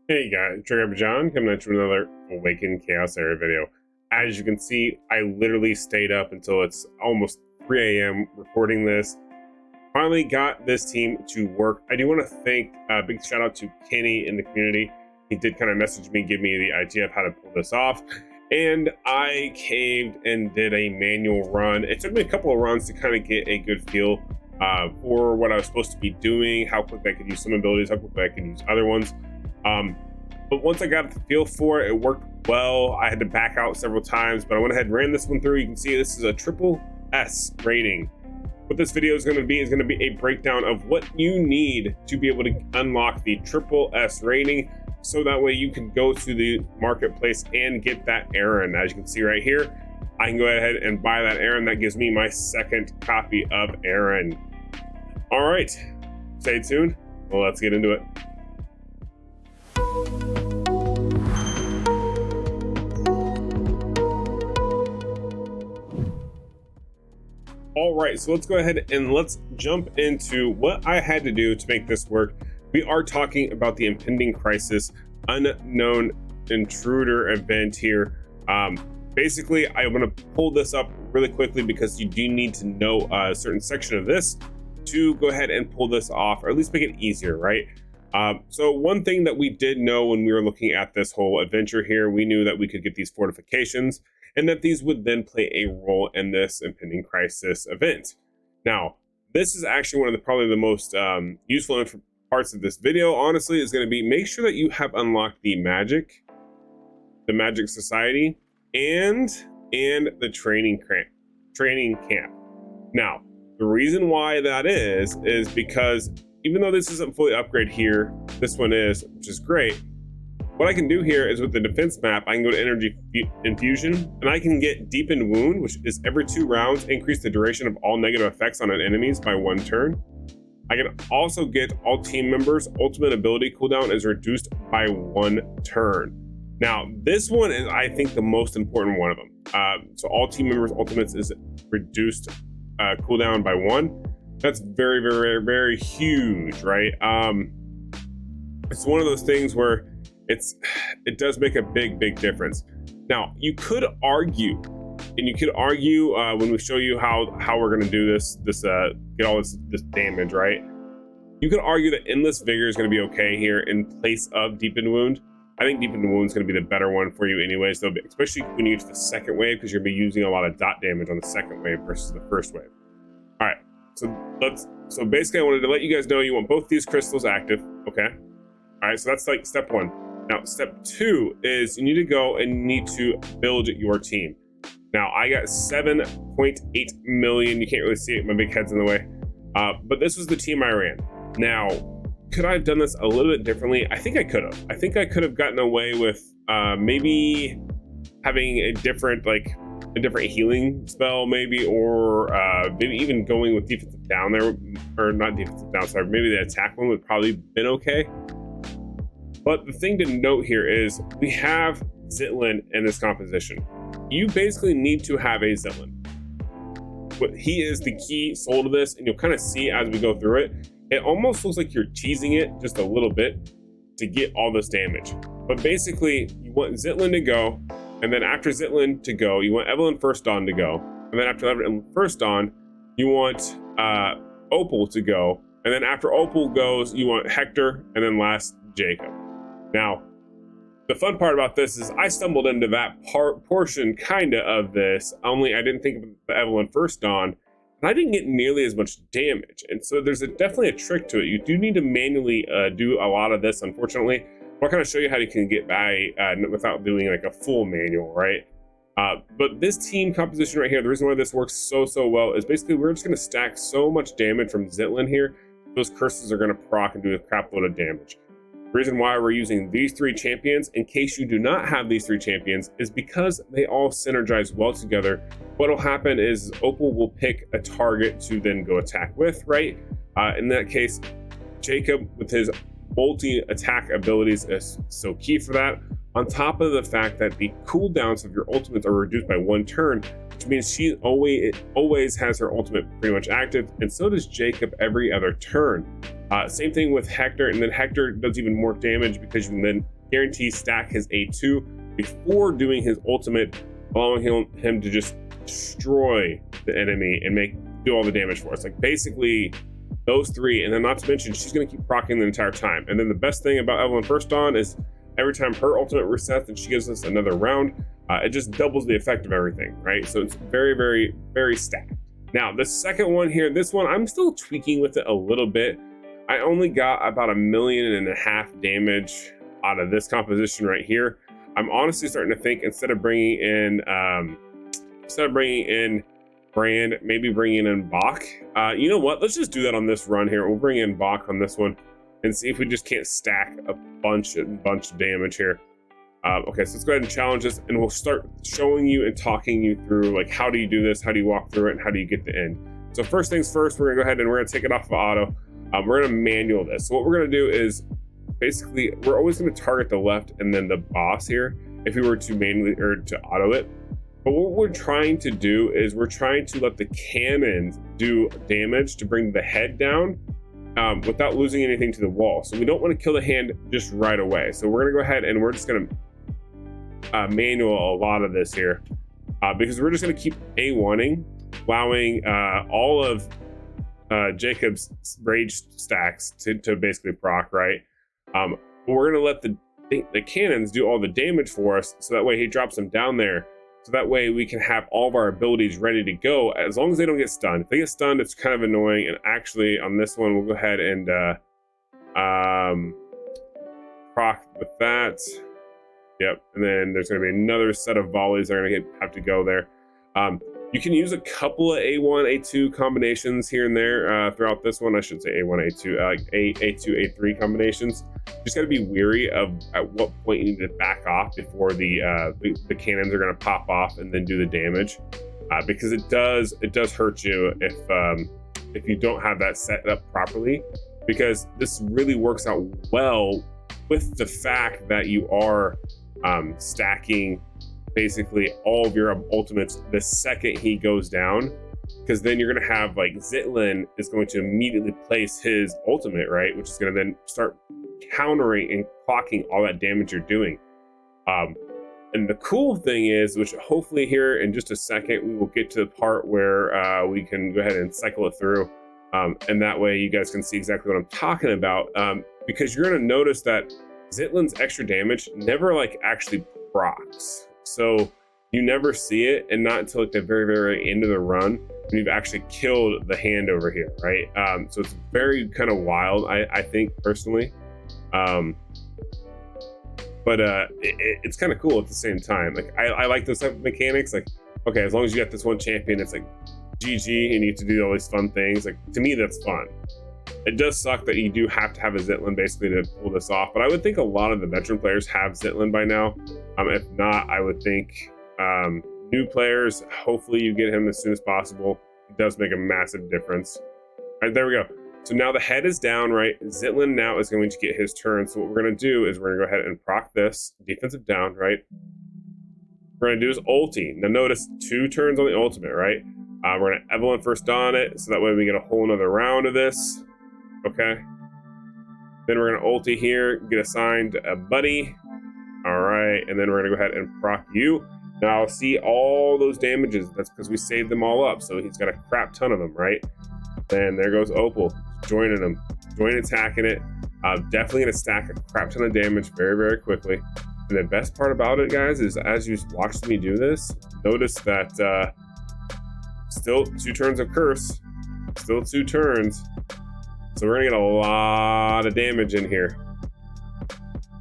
Hey guys, Trigger John coming at you with another Awaken Chaos Area video. As you can see, I literally stayed up until it's almost 3 a.m. recording this. Finally got this team to work. I do want to thank a big shout out to Kenny in the community. He did kind of message me, give me the idea of how to pull this off. And I caved and did a manual run. It took me a couple of runs to kind of get a good feel for what I was supposed to be doing, how quickly I could use some abilities, how quickly I could use other ones. But once I got the feel for it, it worked well. I had to back out several times, but I went ahead and ran this one through. You can see this is a triple S rating. What this video is going to be a breakdown of what you need to be able to unlock the triple S rating, so that way you can go to the marketplace and get that eren. As you can see right here, I can go ahead and buy that eren. That gives me my second copy of eren. All right, stay tuned. Well, let's get into it. All right, so let's go ahead and let's jump into what I had to do to make this work. We are talking about the Impending Crisis Unknown Intruder event here. Basically, I want to pull this up really quickly because you do need to know a certain section of this to go ahead and pull this off, or at least make it easier, right? So one thing that we did know when we were looking at this whole adventure here, we knew that we could get these fortifications and that these would then play a role in this Impending Crisis event. Now, this is actually one of the probably the most useful parts of this video, honestly, is going to be make sure that you have unlocked the Magic Society, and the training camp. Now, the reason why that is because even though this isn't fully upgraded here, this one is, which is great. What I can do here is with the defense map, I can go to energy infusion and I can get deepened wound, which is every 2 rounds, increase the duration of all negative effects on an enemies by 1 turn. I can also get all team members' ultimate ability cooldown is reduced by 1 turn. Now, this one is, I think, the most important one of them. So all team members' ultimates is reduced cooldown by 1. That's very, very, very, very huge, right? It's one of those things where it does make a big difference. Now, you could argue, when we show you how we're going to do this get all this damage, right? You could argue that Endless Vigor is going to be okay here in place of Deepened Wound. I think Deepened Wound is going to be the better one for you anyways, though, especially when you get to the second wave, because you're going to be using a lot of dot damage on the second wave versus the first wave. All right, so basically I wanted to let you guys know you want both these crystals active, okay? All right, so that's like step 1. Now, step 2 is you need to go and you need to build your team. Now, I got 7.8 million. You can't really see it, my big head's in the way. But this was the team I ran. Now, could I have done this a little bit differently? I think I could have. I think I could have gotten away with maybe having a different healing spell, maybe, or maybe even going with defensive down there, or not defensive down, sorry, maybe the attack one would probably been okay. But the thing to note here is we have Zitlin in this composition. You basically need to have a Zitlin. But he is the key soul to this, and you'll kind of see as we go through it. It almost looks like you're teasing it just a little bit to get all this damage. But basically, you want Zitlin to go, and then after Zitlin to go, you want Evelyn First Dawn to go. And then after Evelyn First Dawn, you want Opal to go. And then after Opal goes, you want Hector, and then last, Jacob. Now, the fun part about this is I stumbled into that portion kinda of this, only I didn't think of the Evelyn First Dawn, and I didn't get nearly as much damage. And so there's definitely a trick to it. You do need to manually do a lot of this, unfortunately. I'll kind of show you how you can get by without doing like a full manual, right? But this team composition right here, the reason why this works so well is basically we're just gonna stack so much damage from Zitlin here. Those curses are gonna proc and do a crap load of damage. The reason why we're using these 3 champions, in case you do not have these 3 champions, is because they all synergize well together. What will happen is Opal will pick a target to then go attack with, right? In that case, Jacob with his multi-attack abilities is so key for that. On top of the fact that the cooldowns of your ultimates are reduced by 1 turn, which means she always has her ultimate pretty much active, and so does Jacob every other turn. Same thing with Hector, and then Hector does even more damage because you can then guarantee stack his A2 before doing his ultimate, allowing him to just destroy the enemy and do all the damage for us. Like basically those three, and then not to mention she's going to keep proccing the entire time. And then the best thing about Evelyn First Dawn is every time her ultimate resets and she gives us another round, it just doubles the effect of everything, right? So it's very, very, very stacked. Now the second one here, this one I'm still tweaking with it a little bit. I only got about 1.5 million damage out of this composition right here. I'm honestly starting to think instead of bringing in Brand, maybe bringing in Bach. You know what? Let's just do that on this run here. We'll bring in Bach on this one and see if we just can't stack a bunch of damage here. Okay, so let's go ahead and challenge this, and we'll start showing you and talking you through like how do you do this, how do you walk through it, and how do you get the end. So first things first, we're gonna go ahead and we're gonna take it off of auto. We're gonna manual this. So what we're gonna do is basically we're always gonna target the left and then the boss here if we were to manually or to auto it. But what we're trying to do is we're trying to let the cannons do damage to bring the head down without losing anything to the wall. So we don't want to kill the hand just right away. So we're gonna go ahead and we're just gonna manual a lot of this here because we're just gonna keep A1ing, allowing all of Jacob's rage stacks to basically proc, right? But we're gonna let the cannons do all the damage for us, so that way he drops them down there. So that way we can have all of our abilities ready to go as long as they don't get stunned. If they get stunned, it's kind of annoying. And actually on this one, we'll go ahead and proc with that. Yep, and then there's going to be another set of volleys that are going to have to go there. You can use a couple of A1, A2 combinations here and there throughout this one. I should say A1, A2, A2, A3 combinations. Just got to be weary of at what point you need to back off before the cannons are going to pop off and then do the damage, because it does hurt you if you don't have that set up properly. Because this really works out well with the fact that you are stacking basically all of your ultimates the second he goes down, because then you're going to have like Zitlin is going to immediately place his ultimate, right, which is going to then start countering and clocking all that damage you're doing. And the cool thing is, which hopefully here in just a second we will get to the part where we can go ahead and cycle it through, and that way you guys can see exactly what I'm talking about, because you're going to notice that Zitlin's extra damage never like actually procs. So you never see it, and not until like the very, very end of the run when you've actually killed the hand over here, right? So it's very kind of wild, I think personally. But it's kind of cool at the same time. Like I like those type of mechanics. Like, okay, as long as you got this one champion, it's like GG, and you get to do all these fun things. Like, to me, that's fun. It does suck that you do have to have a Zitlin basically to pull this off, but I would think a lot of the veteran players have Zitlin by now. If not, I would think new players, hopefully you get him as soon as possible. It does make a massive difference. All right, there we go. So now the head is down, right? Zitlin now is going to get his turn. So what we're going to do is we're going to go ahead and proc this defensive down, right? We're going to do his ulti. Now notice 2 turns on the ultimate, right? We're going to Evelyn First Dawn it, so that way we get a whole nother round of this. Okay. Then we're going to ulti here, get assigned a buddy. All right, and then we're going to go ahead and proc you. Now see all those damages. That's because we saved them all up. So he's got a crap ton of them, right? Then there goes Opal, joining him, attacking it. Definitely going to stack a crap ton of damage very, very quickly. And the best part about it, guys, is as you watched me do this, notice that still 2 turns of curse, still 2 turns. So we're gonna get a lot of damage in here.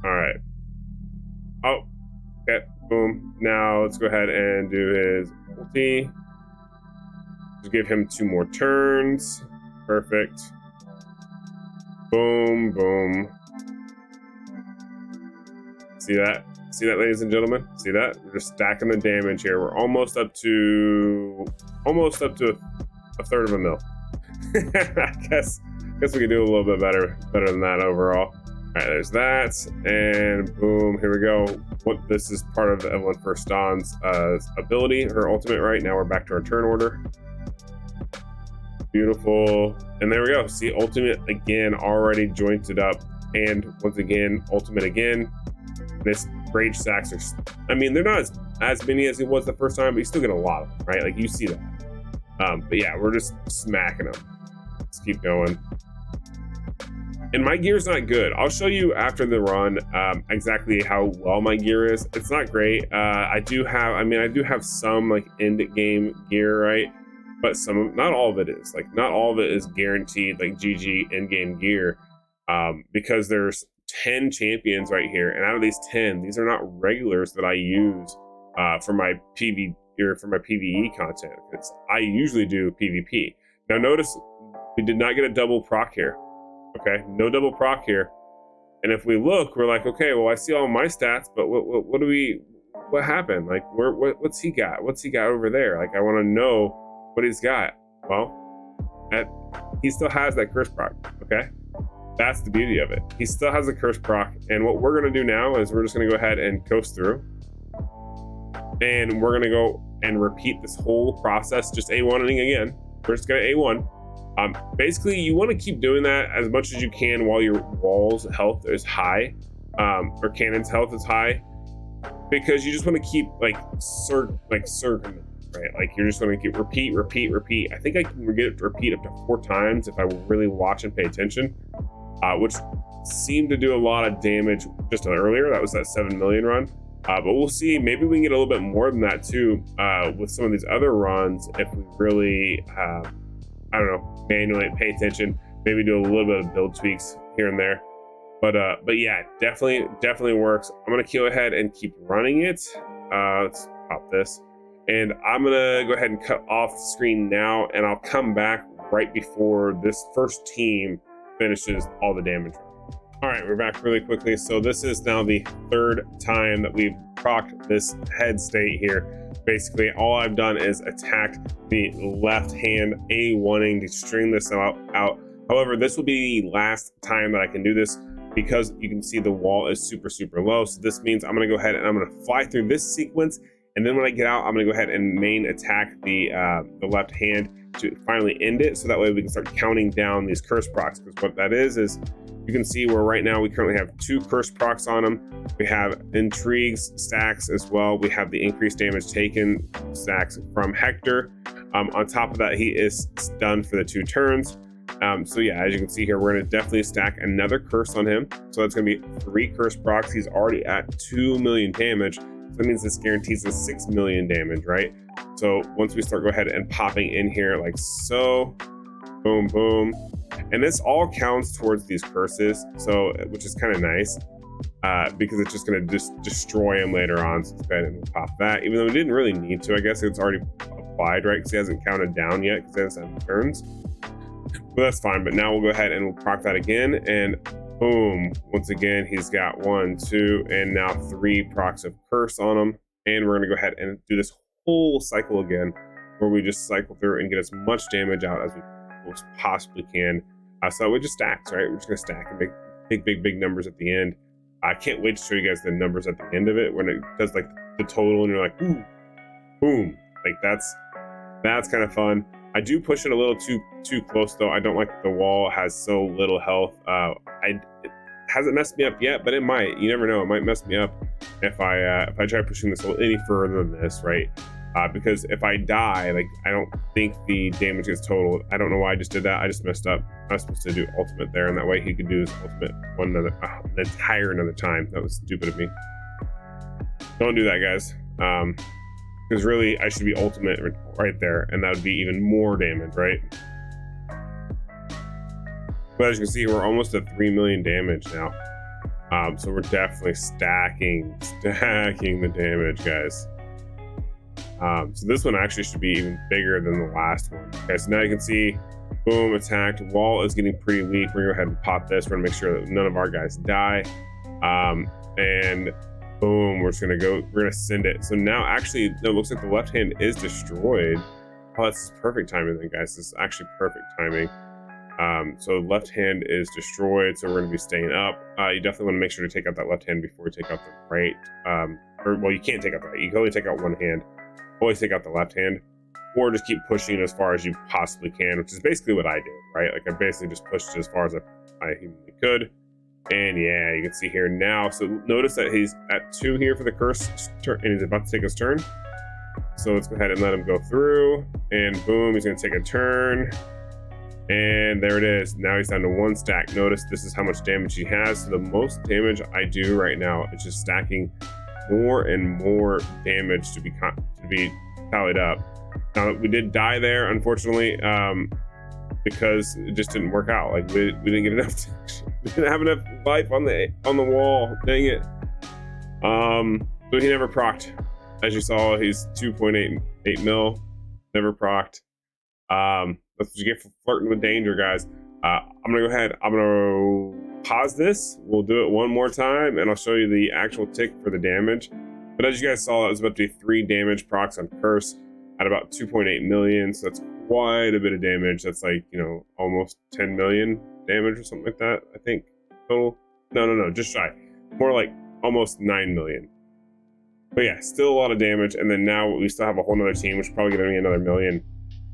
All right. Oh, okay, boom. Now let's go ahead and do his ulti. Just give him 2 more turns. Perfect. Boom, boom. See that? See that, ladies and gentlemen? See that? We're just stacking the damage here. We're almost up to a third of a mil. I guess we could do a little bit better than that overall. All right, there's that, and boom, here we go. This is part of the Evelyn First Dawn's ability, her ultimate. Right now, we're back to our turn order. Beautiful, and there we go. See, ultimate again, already jointed up, and once again, ultimate again. This rage stacks are, I mean, they're not as many as it was the first time, but you still get a lot of them, right? Like you see that. But yeah, we're just smacking them. Let's keep going. And my gear's not good. I'll show you after the run exactly how well my gear is. It's not great. I do have some like end game gear, right? But not all of it is. Like not all of it is guaranteed like GG end game gear, because there's 10 champions right here, and out of these 10, these are not regulars that I use for my PV or for my PVE content. Because I usually do PvP. Now notice we did not get a double proc here. Okay, no double proc here. And if we look, we're like, okay, well, I see all my stats, but what happened? Like, what's he got? What's he got over there? Like, I want to know what he's got. Well, he still has that curse proc. Okay, that's the beauty of it. He still has a curse proc, and what we're gonna do now is we're just gonna go ahead and coast through, and we're gonna go and repeat this whole process, just A1ing again. We're just gonna A1. Basically, you want to keep doing that as much as you can while your wall's health is high, or cannon's health is high, because you just want to keep circling, right? Like you're just going to keep repeat. I think I can get it to repeat up to 4 times if I really watch and pay attention, which seemed to do a lot of damage just earlier. That was that 7 million run. But we'll see. Maybe we can get a little bit more than that too with some of these other runs if we really I don't know, manually pay attention, maybe do a little bit of build tweaks here and there. But yeah, definitely works. I'm gonna go ahead and keep running it. Let's pop this. And I'm gonna go ahead and cut off the screen now, and I'll come back right before this first team finishes all the damage. All right, we're back really quickly. So this is now the 3rd time that we've procced this head state here. Basically, all I've done is attack the left hand A1ing to string this out. However, this will be the last time that I can do this because you can see the wall is super low. So this means I'm gonna go ahead and I'm gonna fly through this sequence, and then when I get out, I'm gonna go ahead and main attack the left hand to finally end it. So that way we can start counting down these curse procs. Because what that is you can see where right now we currently have 2 curse procs on them. We have intrigues stacks as well. We have the increased damage taken stacks from Hector. On top of that, he is stunned for the 2 turns. So yeah, as you can see here, we're gonna definitely stack another curse on him. So that's gonna be 3 curse procs. He's already at 2 million damage. So that means this guarantees us 6 million damage, right? So once we start go ahead and popping in here like so, boom, boom. And this all counts towards these curses, so which is kind of nice because it's just going to just destroy him later on. So let's go ahead and pop that, even though we didn't really need to. I guess it's already applied, right? Because he hasn't counted down yet because he hasn't had turns. But that's fine. But now we'll go ahead and we'll proc that again, and boom! Once again, he's got 1, 2, and now 3 procs of curse on him. And we're going to go ahead and do this whole cycle again, where we just cycle through and get as much damage out as we most possibly can. So we just stacks, right? We're just gonna stack and make big numbers at the end. I can't wait to show you guys the numbers at the end of it when it does like the total and you're like, ooh, boom. Like that's kind of fun. I do push it a little too close though. I don't like the wall has so little health. It hasn't messed me up yet, but it might. You never know. It might mess me up if I try pushing this a little any further than this, right? Because if I die, like I don't think the damage gets totaled. I don't know why I just did that. I just messed up. I was supposed to do ultimate there, and that way he could do his ultimate an entire another time. That was stupid of me. Don't do that, guys. Because really, I should be ultimate right there, and that would be even more damage, right? But as you can see, we're almost at 3 million damage now. So we're definitely stacking the damage, guys. So this one actually should be even bigger than the last one. Okay, so now you can see, boom, attacked. Wall is getting pretty weak. We're gonna go ahead and pop this. We're gonna make sure that none of our guys die. And boom, we're gonna send it. So now actually, it looks like the left hand is destroyed. Oh, that's perfect timing then, guys. This is actually perfect timing. So left hand is destroyed, so we're gonna be staying up. You definitely wanna make sure to take out that left hand before you take out the right. Well, you can't take out the right. You can only take out one hand. Always take out the left hand, or just keep pushing it as far as you possibly can, which is basically what I did, right? Like I basically just pushed it as far as I humanly could. And yeah, you can see here now. So notice that he's at 2 here for the curse turn, and he's about to take his turn. So let's go ahead and let him go through, and boom, he's going to take a turn. And there it is. Now he's down to 1 stack. Notice this is how much damage he has. So the most damage I do right now is just stacking more and more damage to be tallied up. Now we did die there, unfortunately, because it just didn't work out. Like we didn't get enough. We didn't have enough life on the wall. Dang it. So he never procced. As you saw, he's 2.8 mil. Never procced. That's what you get for flirting with danger, guys. I'm gonna go ahead. I'm gonna pause this. We'll do it one more time, and I'll show you the actual tick for the damage. But as you guys saw, it was about to be 3 damage procs on curse at about 2.8 million. So that's quite a bit of damage. That's like, you know, almost 10 million damage or something like that, I think, total. No, just shy. More like almost 9 million. But yeah, still a lot of damage. And then now we still have a whole nother team, which is probably gonna be another million.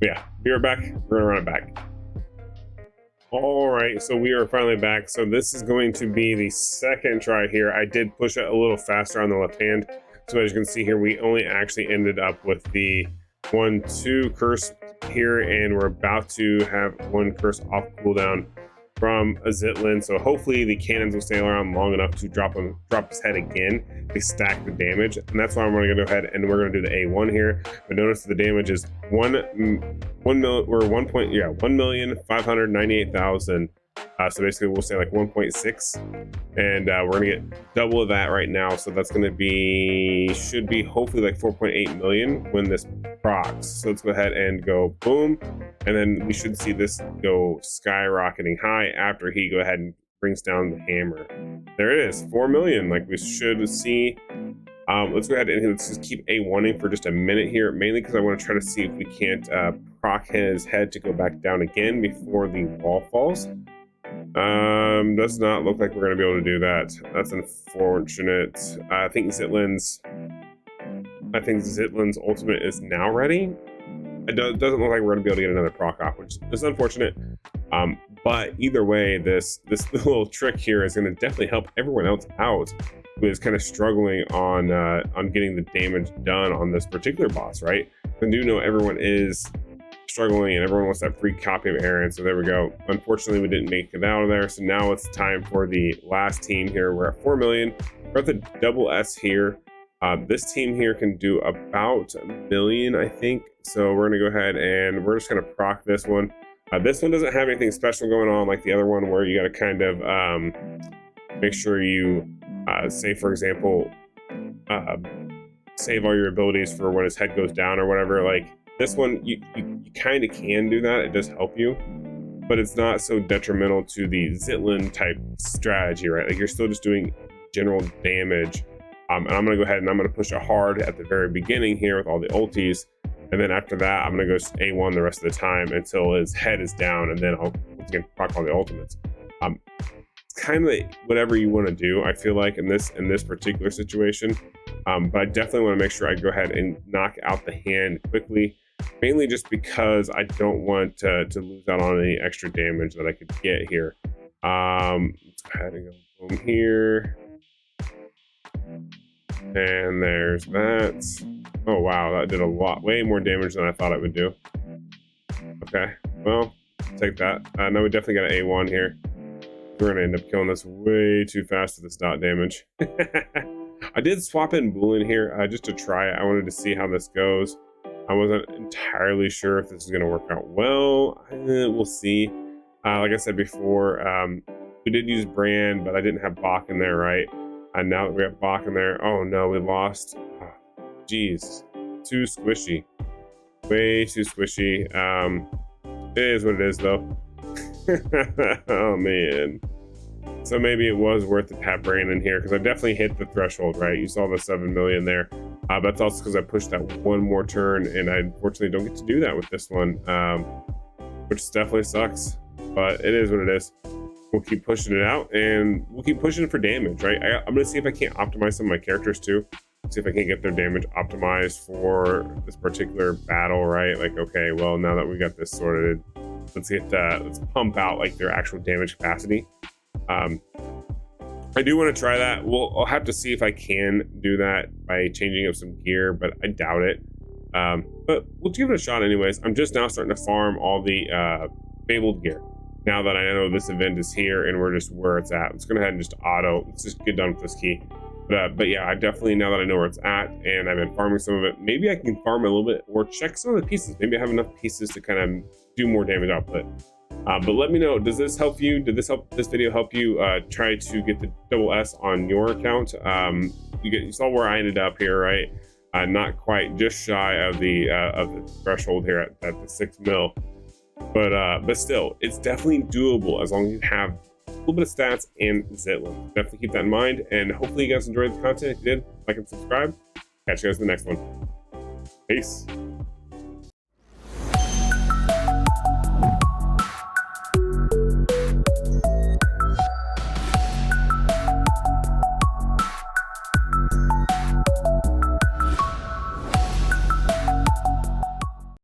But yeah, be right back. We're gonna run it back. All right, so we are finally back. So this is going to be the second try here. I did push it a little faster on the left hand. So as you can see here, we only actually ended up with the 1-2 curse here, and we're about to have 1 curse off cooldown from a Zitlin. So hopefully the cannons will stay around long enough to drop his head again to stack the damage. And that's why I'm going to go ahead and we're going to do the A1 here. But notice the damage is 1,598,000. So basically we'll say like 1.6, and we're gonna get double of that right now. So that's gonna be, should be hopefully like 4.8 million when this procs. So let's go ahead and go boom, and then we should see this go skyrocketing high after he go ahead and brings down the hammer. There it is, 4 million, like we should see. Let's go ahead and let's just keep A1ing for just a minute here, mainly because I want to try to see if we can't proc his head to go back down again before the wall falls. Does not look like we're going to be able to do that. That's unfortunate. I think Zitlin's ultimate is now ready. It doesn't look like we're going to be able to get another proc off, which is unfortunate. But either way, this little trick here is going to definitely help everyone else out who is kind of struggling on getting the damage done on this particular boss, right? I do know everyone is struggling and everyone wants that free copy of Eren, so there we go. Unfortunately, we didn't make it out of there, so now it's time for the last team here. We're at 4 million. We're at the double S here. This team here can do about 1 million, I think. So we're gonna go ahead and we're just gonna proc this one. This one doesn't have anything special going on like the other one, where you gotta kind of make sure you say, for example, save all your abilities for when his head goes down or whatever. Like this one, you kind of can do that. It does help you, but it's not so detrimental to the Zitlin type strategy, right? Like you're still just doing general damage. And I'm gonna go ahead and I'm gonna push it hard at the very beginning here with all the ultis. And then after that, I'm gonna go A1 the rest of the time until his head is down, and then I'll once again proc all the ultimates. It's kind of whatever you want to do, I feel like, in this particular situation. But I definitely want to make sure I go ahead and knock out the hand quickly, mainly just because I don't want to lose out on any extra damage that I could get here. Let's go ahead and go boom here. And there's that. Oh wow, that did a lot, way more damage than I thought it would do. Okay, well, take that. Now we definitely got an A1 here. We're gonna end up killing this way too fast with this dot damage. I did swap in Bulin here just to try it. I wanted to see how this goes. I wasn't entirely sure if this is gonna work out well. We'll see. Like I said before, we did use Brand, but I didn't have Bach in there, right? And now that we have Bach in there, oh no, we lost. Jeez, too squishy, way too squishy. It is what it is, though. Oh man. So maybe it was worth it to have Brand in here, because I definitely hit the threshold, right? You saw the 7 million there. But that's also because I pushed that one more turn, and I unfortunately don't get to do that with this one, which definitely sucks. But it is what it is. We'll keep pushing it out, and we'll keep pushing it for damage, right? I'm gonna see if I can't optimize some of my characters too. See if I can't get their damage optimized for this particular battle, right? Like, okay, well, now that we got this sorted, let's pump out like their actual damage capacity. I do want to try that. I'll have to see if I can do that by changing up some gear, but I doubt it. But we'll give it a shot anyways. I'm just now starting to farm all the fabled gear. Now that I know this event is here and we're just where it's at, let's go ahead and just auto. Let's just get done with this key. But yeah, I definitely, now that I know where it's at and I've been farming some of it, maybe I can farm a little bit or check some of the pieces. Maybe I have enough pieces to kind of do more damage output. But let me know, does this help you? Did this video help you try to get the double S on your account? You saw where I ended up here, right? Not quite, just shy of the threshold here at the 6 mil. But still, it's definitely doable as long as you have a little bit of stats and Zitland. Definitely keep that in mind, and hopefully you guys enjoyed the content. If you did, like and subscribe. Catch you guys in the next one. Peace.